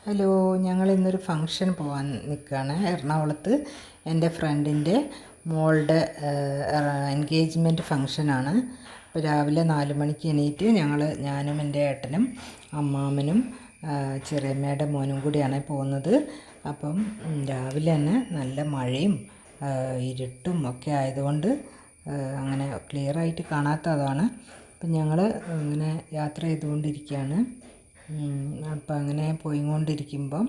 Hello, ഞങ്ങൾ ഇന്നൊരു function പോകാൻ നിൽക്കുകയാണ് എറണാകുളത്ത്. എൻ്റെ ഫ്രണ്ടിൻ്റെ മോളുടെ എൻഗേജ്മെൻറ്റ് ഫംഗ്ഷനാണ്. അപ്പോൾ രാവിലെ 4 മണിക്ക് എണീറ്റ് ഞാനും എൻ്റെ ഏട്ടനും അമ്മാമ്മനും ചെറിയമ്മയുടെ മോനും കൂടിയാണ് പോകുന്നത്. അപ്പം രാവിലെ തന്നെ നല്ല മഴയും ഇരുട്ടും ഒക്കെ ആയതുകൊണ്ട് അങ്ങനെ ക്ലിയറായിട്ട് കാണാത്തതാണ്. അപ്പം ഞങ്ങൾ ഇങ്ങനെ യാത്ര ചെയ്തുകൊണ്ടിരിക്കുകയാണ്. അപ്പം അങ്ങനെ പോയിക്കൊണ്ടിരിക്കുമ്പം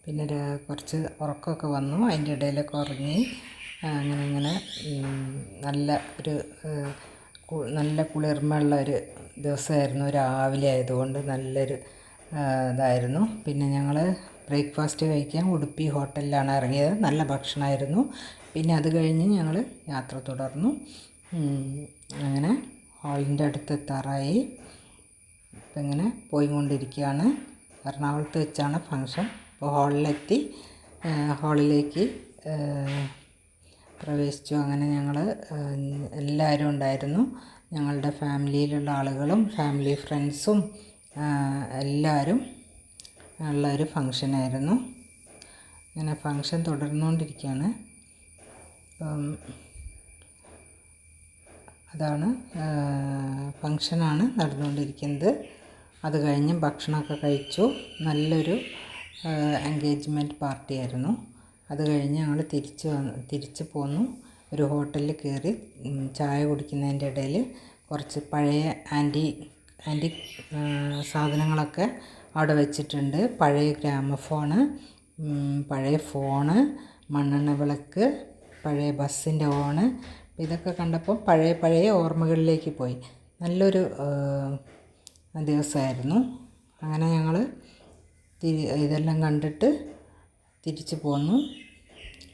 പിന്നെ കുറച്ച് ഉറക്കമൊക്കെ വന്നു. അതിൻ്റെ ഇടയിലൊക്കെ ഉറങ്ങി അങ്ങനെ നല്ല കുളിർമയുള്ള ഒരു ദിവസമായിരുന്നു. രാവിലെ ആയതുകൊണ്ട് നല്ലൊരു ഇതായിരുന്നു. പിന്നെ ഞങ്ങൾ ബ്രേക്ക്ഫാസ്റ്റ് കഴിക്കാൻ ഉടുപ്പി ഹോട്ടലിലാണ് ഇറങ്ങിയത്. നല്ല ഭക്ഷണമായിരുന്നു. പിന്നെ അത് കഴിഞ്ഞ് ഞങ്ങൾ യാത്ര തുടർന്നു. അങ്ങനെ ഹാളിൻ്റെ അടുത്തെത്താറായി. ഇപ്പം ഇങ്ങനെ പോയിക്കൊണ്ടിരിക്കുകയാണ്. എറണാകുളത്ത് വെച്ചാണ് ഫംഗ്ഷൻ. അപ്പോൾ ഹാളിലേക്ക് പ്രവേശിച്ചു. അങ്ങനെ ഞങ്ങൾ എല്ലാവരും ഉണ്ടായിരുന്നു. ഞങ്ങളുടെ ഫാമിലിയിലുള്ള ആളുകളും ഫാമിലി ഫ്രണ്ട്സും എല്ലാവരും ഉള്ളൊരു ഫംഗ്ഷനായിരുന്നു. അങ്ങനെ ഫംഗ്ഷൻ തുടർന്നുകൊണ്ടിരിക്കുകയാണ്. അതാണ് ഫംഗ്ഷനാണ് നടന്നുകൊണ്ടിരിക്കുന്നത്. അത് കഴിഞ്ഞ് ഭക്ഷണമൊക്കെ കഴിച്ചു. നല്ലൊരു എൻഗേജ്മെൻറ്റ് പാർട്ടിയായിരുന്നു. അത് കഴിഞ്ഞ് ഞങ്ങൾ തിരിച്ച് പോന്നു. ഒരു ഹോട്ടലിൽ കയറി ചായ കുടിക്കുന്നതിൻ്റെ ഇടയിൽ കുറച്ച് പഴയ ആൻറ്റിക് സാധനങ്ങളൊക്കെ അവിടെ വെച്ചിട്ടുണ്ട്. പഴയ ഗ്രാമഫോണ്, പഴയ ഫോണ്, മണ്ണെണ്ണ വിളക്ക്, പഴയ ബസ്സിൻ്റെ ഹോണ്. ഇതൊക്കെ കണ്ടപ്പോൾ പഴയ ഓർമ്മകളിലേക്ക് പോയി. നല്ലൊരു ദിവസമായിരുന്നു. അങ്ങനെ ഞങ്ങൾ ഇതെല്ലാം കണ്ടിട്ട് തിരിച്ചു പോന്നു.